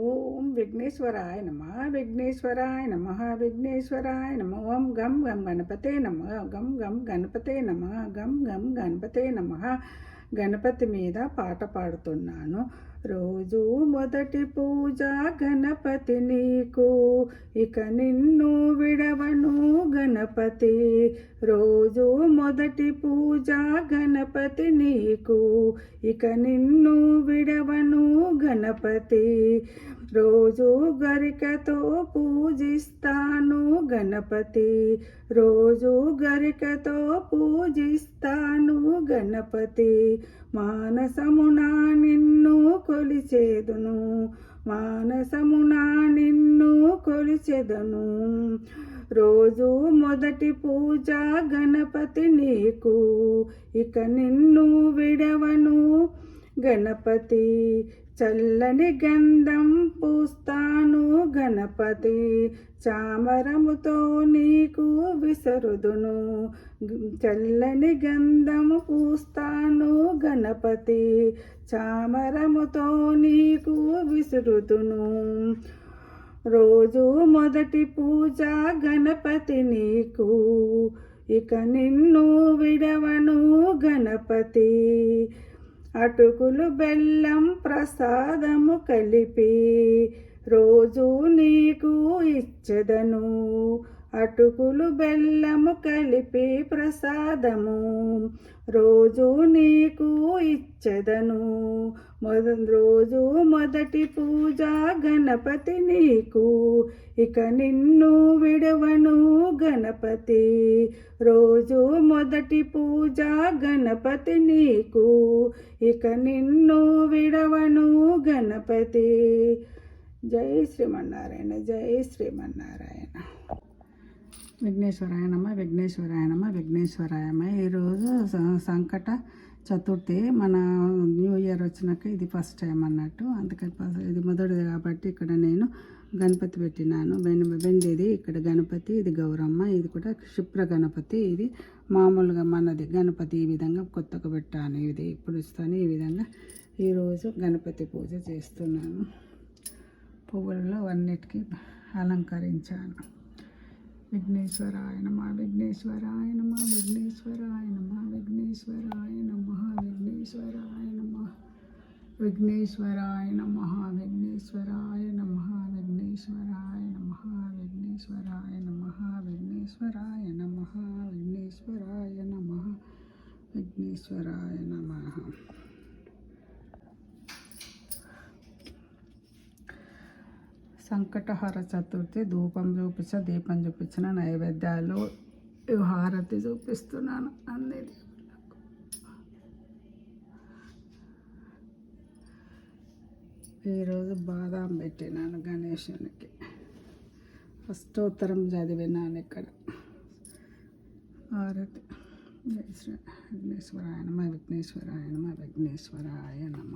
ఓం విఘ్నేశ్వరాయ నమ విఘ్నేశ్వరాయ నమ విఘ్నేశ్వరాయ నమ ఓం గం గం గణపతే నమ గం గం గణపతే నమ గం గం గణపతే నమ. గణపతి మీద పాట పాడుతున్నాను. రోజు మొదటి పూజ గణపతి నీకు, ఇక నిన్ను విడవను గణపతి. రోజు మొదటి పూజ గణపతి నీకు, ఇక నిన్ను విడవను గణపతి. రోజు గరికతో పూజిస్తాను గణపతి, రోజు గరికతో పూజిస్తాను గణపతి. మానసమునా నిన్ను కొలిచేదును, మానసమునా నిన్ను కొలిచెదను. రోజు మొదటి పూజ గణపతి నీకు, ఇక నిన్ను విడవను గణపతి. చల్లని గంధం పూస్తాను గణపతి, చామరముతో నీకు విసరుదును. చల్లని గంధము పూస్తాను గణపతి, చామరముతో నీకు విసురుదును. రోజు మొదటి పూజ గణపతి నీకు, ఇక నిన్ను విడవను గణపతి. అటుకులు బెల్లం ప్రసాదము కలిపి రోజు నీకు ఇచ్చెదను. అటుకులు బెల్లము కలిపి ప్రసాదము రోజు నీకు ఇచ్చెదను. రోజు మొదటి పూజ గణపతి నీకు, ఇక నిన్ను విడవను గణపతి. రోజు మొదటి పూజ గణపతి నీకు, ఇక నిన్ను విడవను గణపతి. జై శ్రీమన్నారాయణ, జై శ్రీమన్నారాయణ. విఘ్నేశ్వరాయ నమ విఘ్నేశ్వరాయ నమ విఘ్నేశ్వరాయ నమ. ఈరోజు సంకట చతుర్థి, మన న్యూ ఇయర్ వచ్చినాక ఇది ఫస్ట్ టైం అన్నట్టు, అందుకని ఇది మొదటిది కాబట్టి ఇక్కడ నేను గణపతి పెట్టినాను. వెండిది ఇక్కడ గణపతి, ఇది గౌరమ్మ, ఇది కూడా క్షిప్ర గణపతి. ఇది మామూలుగా మనది గణపతి ఈ విధంగా కొత్తగా పెట్టాను. ఇది ఇప్పుడు ఇస్తాను. ఈ విధంగా ఈరోజు గణపతి పూజ చేస్తున్నాను. పువ్వులలో అన్నిటికీ అలంకరించాను. విఘ్నేశ్వరాయ నమ విఘ్నేశ్వరాయ నమ విఘ్నేశ్వరాయ నమ విఘ్నేశ్వరాయ నమ విఘ్నేశ్వరాయ నమ విఘ్నేశ్వరాయ నమ విఘ్నేశ్వరాయ నమ విఘ్నేశ్వరాయ నమ విఘ్నేశ్వరాయ నమ విఘ్నేశ్వరాయ నమ విఘ్నేశ్వరాయ నమ విఘ్నేశ్వరాయ నమ. సంకటహార చతుర్థి ధూపం చూపించా, దీపం చూపించిన, నైవేద్యాలు హారతి చూపిస్తున్నాను అన్ని. ఈరోజు బాదాం పెట్టినాను గణేశునికి. అష్టోత్తరం చదివినాను ఇక్కడ. హారతి. జై శ్రీ విఘ్నేశ్వరాయ నమ విఘ్నేశ్వరాయ నమ విఘ్నేశ్వరాయ నమ.